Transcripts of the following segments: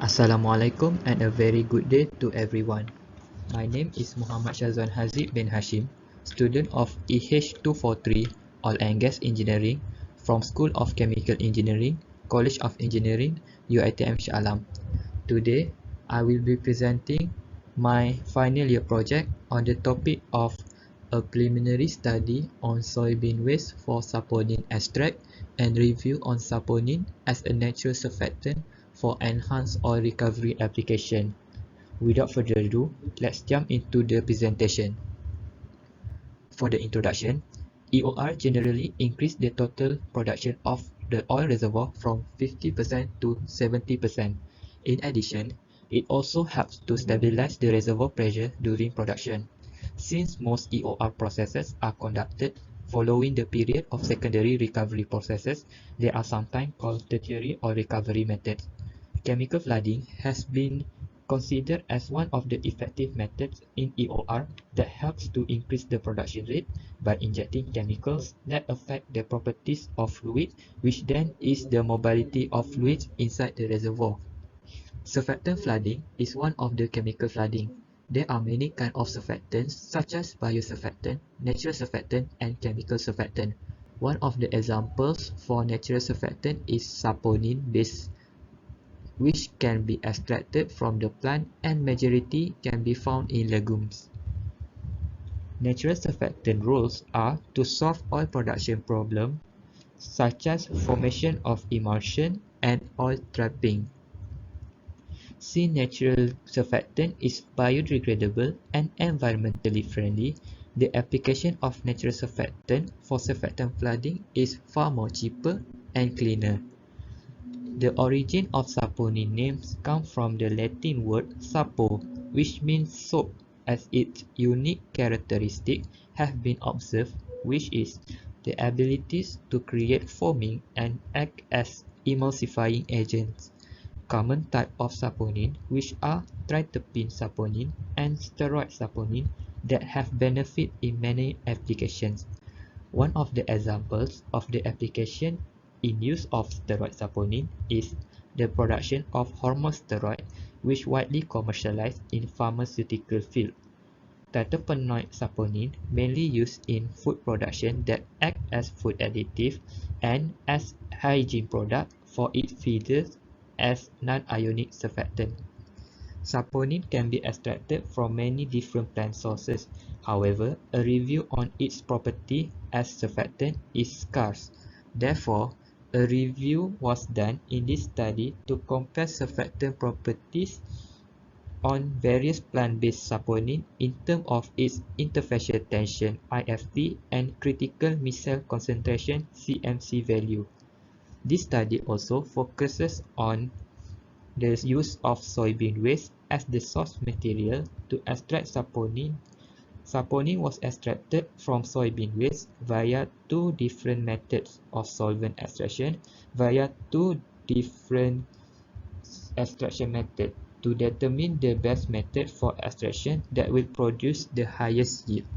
Assalamualaikum and a very good day to everyone. My name is Muhammad Shazwan Hazib bin Hashim, student of EH243 Oil and Gas Engineering from School of Chemical Engineering, College of Engineering, UiTM Shah. Today, I will be presenting my final year project on the topic of a preliminary study on soybean waste for saponin extract and review on saponin as a natural surfactant for enhanced oil recovery application. Without further ado, let's jump into the presentation. For the introduction, EOR generally increase the total production of the oil reservoir from 50% to 70%. In addition, it also helps to stabilize the reservoir pressure during production. Since most EOR processes are conducted following the period of secondary recovery processes, they are sometimes called tertiary oil recovery methods. Chemical flooding has been considered as one of the effective methods in EOR that helps to increase the production rate by injecting chemicals that affect the properties of fluid, which then is the mobility of fluids inside the reservoir. Surfactant flooding is one of the chemical flooding. There are many kinds of surfactants such as biosurfactant, natural surfactant, and chemical surfactant. One of the examples for natural surfactant is saponin based, which can be extracted from the plant and majority can be found in legumes. Natural surfactant roles are to solve oil production problems such as formation of emulsion and oil trapping. Since natural surfactant is biodegradable and environmentally friendly, the application of natural surfactant for surfactant flooding is far more cheaper and cleaner. The origin of saponin names come from the Latin word sapo, which means soap, as its unique characteristic have been observed, which is the abilities to create foaming and act as emulsifying agents. Common type of saponin, which are triterpene saponin and steroid saponin, that have benefit in many applications. One of the examples of the application in use of steroid saponin is the production of hormone steroid, which widely commercialized in pharmaceutical field. Triterpenoid saponin mainly used in food production that act as food additive and as hygiene product for its feeders as non-ionic surfactant. Saponin can be extracted from many different plant sources. However, a review on its property as surfactant is scarce. Therefore, a review was done in this study to compare surfactant properties on various plant-based saponin in terms of its interfacial tension (IFT) and critical micelle concentration (CMC) value. This study also focuses on the use of soybean waste as the source material to extract saponin. Saponin was extracted from soybean waste via two different methods of solvent extraction via two different extraction methods to determine the best method for extraction that will produce the highest yield.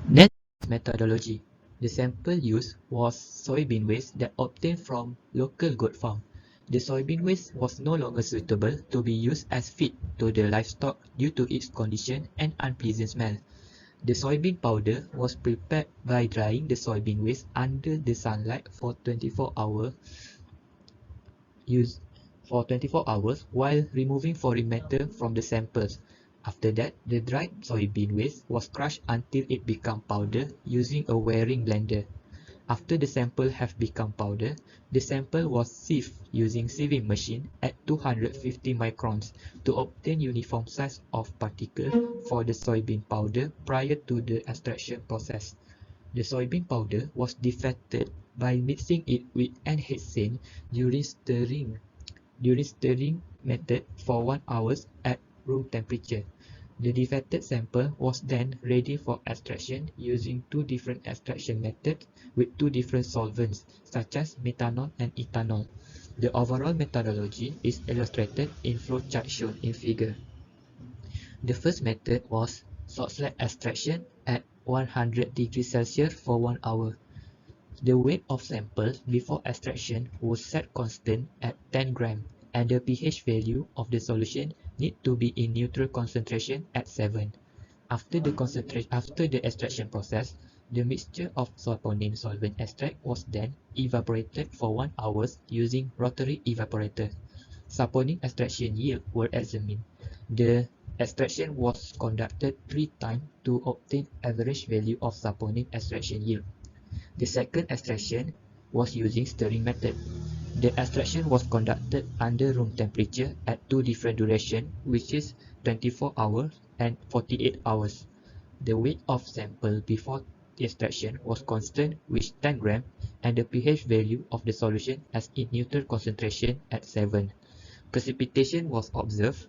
Next, methodology. The sample used was soybean waste that obtained from local goat farm. The soybean waste was no longer suitable to be used as feed to the livestock due to its condition and unpleasant smell. The soybean powder was prepared by drying the soybean waste under the sunlight for 24 hours while removing foreign matter from the samples. After that, the dried soybean waste was crushed until it became powder using a wearing blender. After the sample have become powder, the sample was sieved using sieving machine at 250 microns to obtain uniform size of particle for the soybean powder prior to the extraction process. The soybean powder was defected by mixing it with N-hexane during stirring method for 1 hour at room temperature. The defected sample was then ready for extraction using two different extraction methods with two different solvents such as methanol and ethanol. The overall methodology is illustrated in flowchart shown in figure. The first method was salt slag extraction at 100 degrees Celsius for 1 hour. The weight of samples before extraction was set constant at 10 grams, and the pH value of the solution need to be in neutral concentration at 7. After the extraction process, the mixture of saponin solvent extract was then evaporated for 1 hour using rotary evaporator. Saponin extraction yield were examined. The extraction was conducted 3 times to obtain average value of saponin extraction yield. The second extraction was using stirring method. The extraction was conducted under room temperature at 2 different durations, which is 24 hours and 48 hours. The weight of sample before the extraction was constant with 10 grams, and the pH value of the solution as in neutral concentration at 7. Precipitation was observed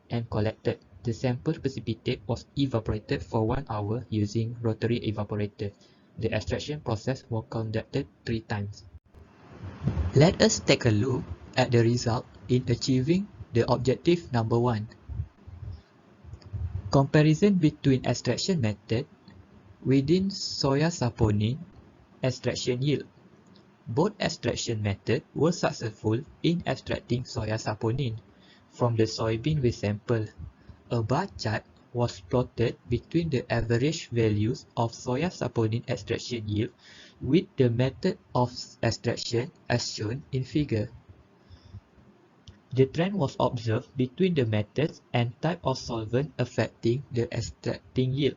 and collected. The sample precipitate was evaporated for 1 hour using rotary evaporator. The extraction process was conducted 3 times. Let us take a look at the result in achieving the objective number 1. Comparison between extraction method within soya saponin extraction yield. Both extraction methods were successful in extracting soya saponin from the soybean waste sample. A bar chart was plotted between the average values of soya saponin extraction yield with the method of extraction as shown in figure. The trend was observed between the methods and type of solvent affecting the extracting yield.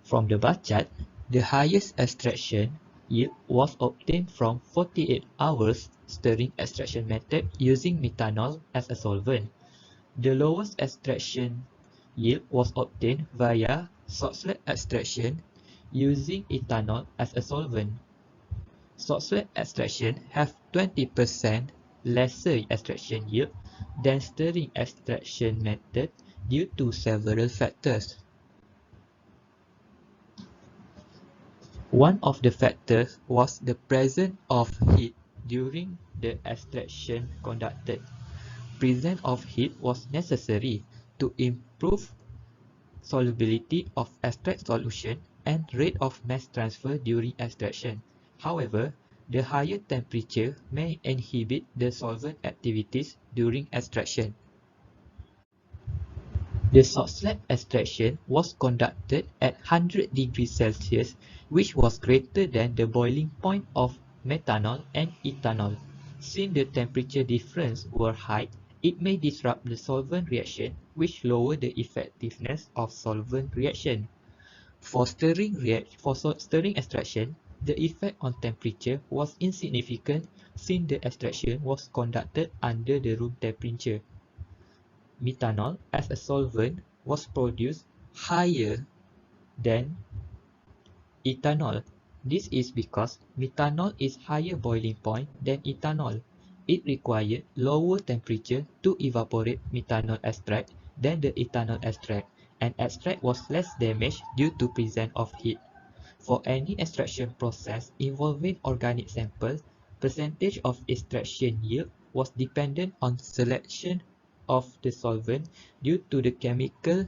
From the bar chart, the highest extraction yield was obtained from 48 hours stirring extraction method using methanol as a solvent. The lowest extraction yield was obtained via salt slag extraction using ethanol as a solvent. Salt slag extraction have 20% lesser extraction yield than stirring extraction method due to several factors. One of the factors was the presence of heat during the extraction conducted. Presence of heat was necessary to improve solubility of extract solution and rate of mass transfer during extraction. However, the higher temperature may inhibit the solvent activities during extraction. The salt slag extraction was conducted at 100 degrees Celsius, which was greater than the boiling point of methanol and ethanol. Since the temperature difference were high, it may disrupt the solvent reaction, which lower the effectiveness of solvent reaction. For stirring extraction, the effect on temperature was insignificant since the extraction was conducted under the room temperature. Methanol as a solvent was produced higher than ethanol. This is because methanol is higher boiling point than ethanol. It required lower temperature to evaporate methanol extract than the ethanol extract, and extract was less damaged due to presence of heat. For any extraction process involving organic samples, percentage of extraction yield was dependent on selection of the solvent due to the chemical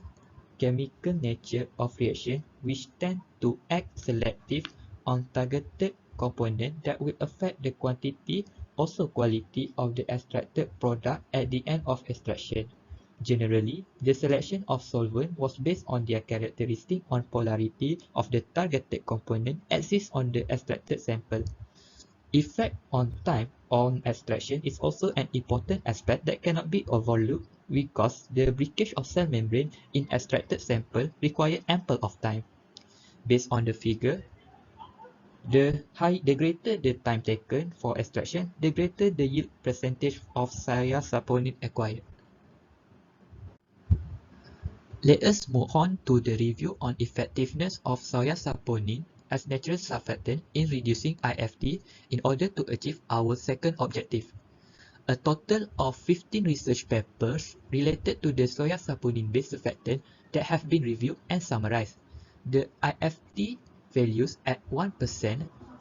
nature of reaction, which tend to act selective on targeted components that will affect the quantity, also quality of the extracted product at the end of extraction. Generally, the selection of solvent was based on their characteristic on polarity of the targeted component exists on the extracted sample. Effect on time on extraction is also an important aspect that cannot be overlooked because the breakage of cell membrane in extracted sample require ample of time. Based on the figure, the greater the time taken for extraction, the greater the yield percentage of soya saponin acquired. Let us move on to the review on effectiveness of soya saponin as natural surfactant in reducing IFT in order to achieve our second objective. A total of 15 research papers related to the soya saponin-based surfactant that have been reviewed and summarized. The IFT values at 1%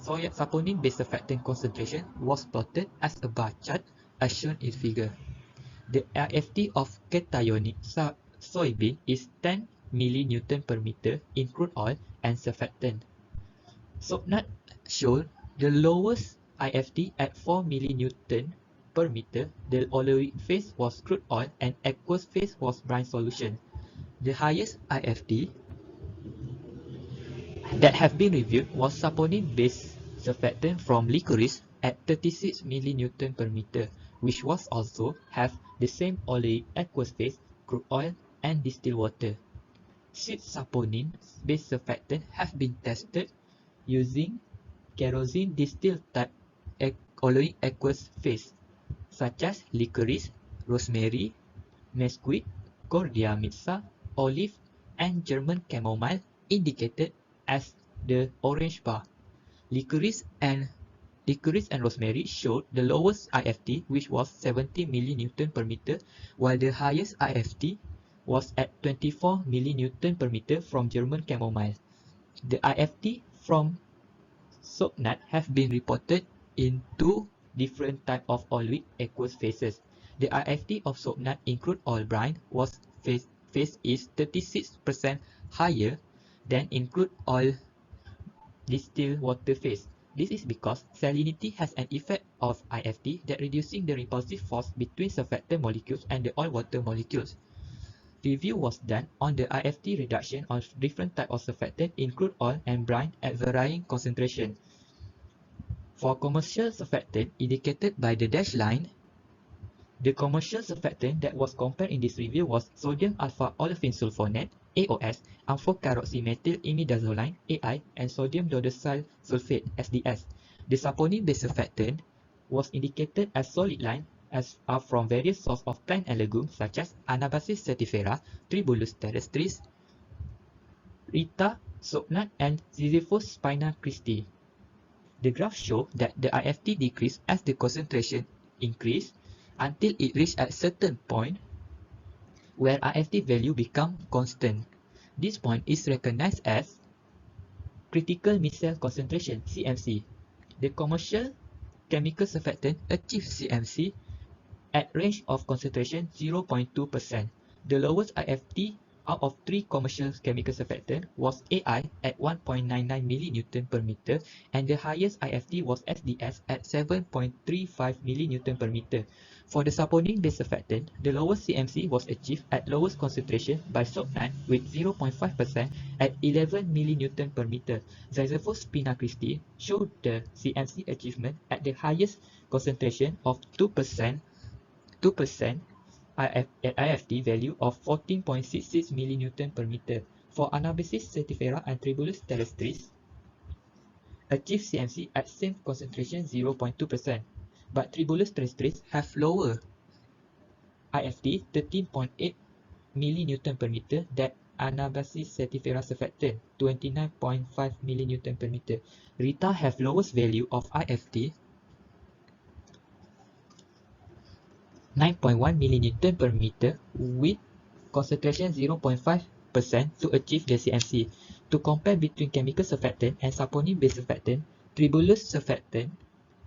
soya saponin-based surfactant concentration was plotted as a bar chart as shown in figure. The IFT of cationic soybean is 10 mN per meter in crude oil and surfactant. Soapnut showed the lowest IFT at 4 millinewton per meter. The oleoic phase was crude oil and aqueous phase was brine solution. The highest IFT that have been reviewed was saponin-based surfactant from licorice at 36 millinewton per meter, which was also have the same oleoic aqueous phase, crude oil, and distilled water. 6 saponin-based surfactant have been tested using kerosene distilled type oleoic aqueous phase, such as licorice, rosemary, mesquite, cordia mitsa, olive, and German chamomile, indicated as the orange bar. Licorice and rosemary showed the lowest IFT, which was 70 millinewton per meter, while the highest IFT was at 24 millinewton per meter from German chamomile. The IFT from soapnut have been reported in two different types of oleoic aqueous phases. The IFT of soapnut in crude oil brine was phase is 36% higher than in crude oil distilled water phase. This is because salinity has an effect of IFT that reducing the repulsive force between surfactant molecules and the oil water molecules. Review was done on the IFT reduction of different types of surfactant in crude oil and brine at varying concentration. For commercial surfactant indicated by the dashed line, the commercial surfactant that was compared in this review was sodium alpha olefin sulfonate (AOS), amphocarboxymethyl imidazoline (AI), and sodium dodecyl sulfate (SDS). The saponin-based surfactant was indicated as solid line as are from various sources of plant and legumes such as Anabasis certifera, Tribulus terrestris, Rita, soapnut, and Ziziphus spina Christi. The graph shows that the IFT decreased as the concentration increased until it reached a certain point where IFT value become constant. This point is recognized as critical micelle concentration (CMC). The commercial chemical surfactant achieves CMC at range of concentration 0.2%. The lowest IFT out of 3 commercial chemical surfactant was AI at 1.99 millinewton per meter, and the highest IFT was SDS at 7.35 millinewton per meter. For the saponin-based surfactant, the lowest CMC was achieved at lowest concentration by soapnut with 0.5% at 11 millinewton per meter. Ziziphus spina Christi showed the CMC achievement at the highest concentration of 2% at IFT value of 14.66 millinewton per meter. For Anabasis certifera and Tribulus terrestris, achieve CMC at same concentration 0.2%, but Tribulus terrestris have lower IFT 13.8 millinewton per meter than Anabasis certifera surfactant 29.5 millinewton per meter. Rita have lowest value of IFT 9.1 millinewton per meter with concentration 0.5% to achieve the CMC. To compare between chemical surfactant and saponin-based surfactant, Tribulus surfactant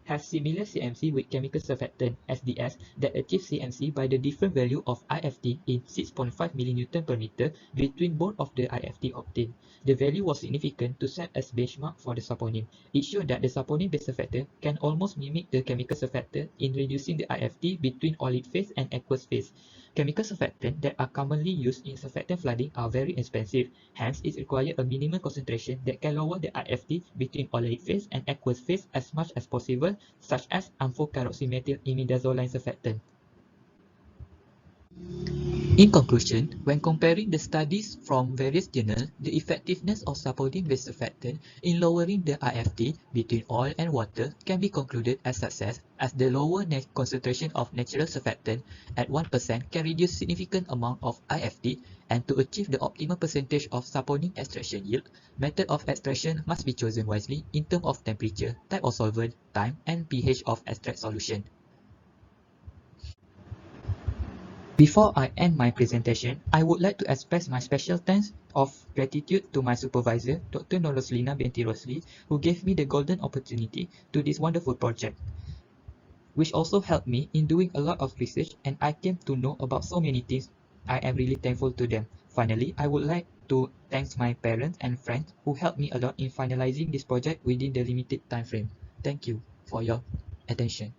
have similar CMC with chemical surfactant SDS that achieve CMC by the different value of IFT in 6.5 millinewton per meter between both of the IFT obtained. The value was significant to serve as benchmark for the saponin. It showed that the saponin-based surfactant can almost mimic the chemical surfactant in reducing the IFT between oleic phase and aqueous phase. Chemical surfactants that are commonly used in surfactant flooding are very expensive, hence it requires a minimum concentration that can lower the IFT between oleic phase and aqueous phase as much as possible, such as amphocarboxymethyl imidazoline surfactant. In conclusion, when comparing the studies from various journals, the effectiveness of saponin-based surfactant in lowering the IFT between oil and water can be concluded as success, as the lower concentration of natural surfactant at 1% can reduce significant amount of IFT, and to achieve the optimal percentage of saponin extraction yield, method of extraction must be chosen wisely in terms of temperature, type of solvent, time, and pH of extract solution. Before I end my presentation, I would like to express my special thanks of gratitude to my supervisor, Dr. Roslina binti Rosli, who gave me the golden opportunity to this wonderful project, which also helped me in doing a lot of research, and I came to know about so many things. I am really thankful to them. Finally, I would like to thank my parents and friends who helped me a lot in finalizing this project within the limited time frame. Thank you for your attention.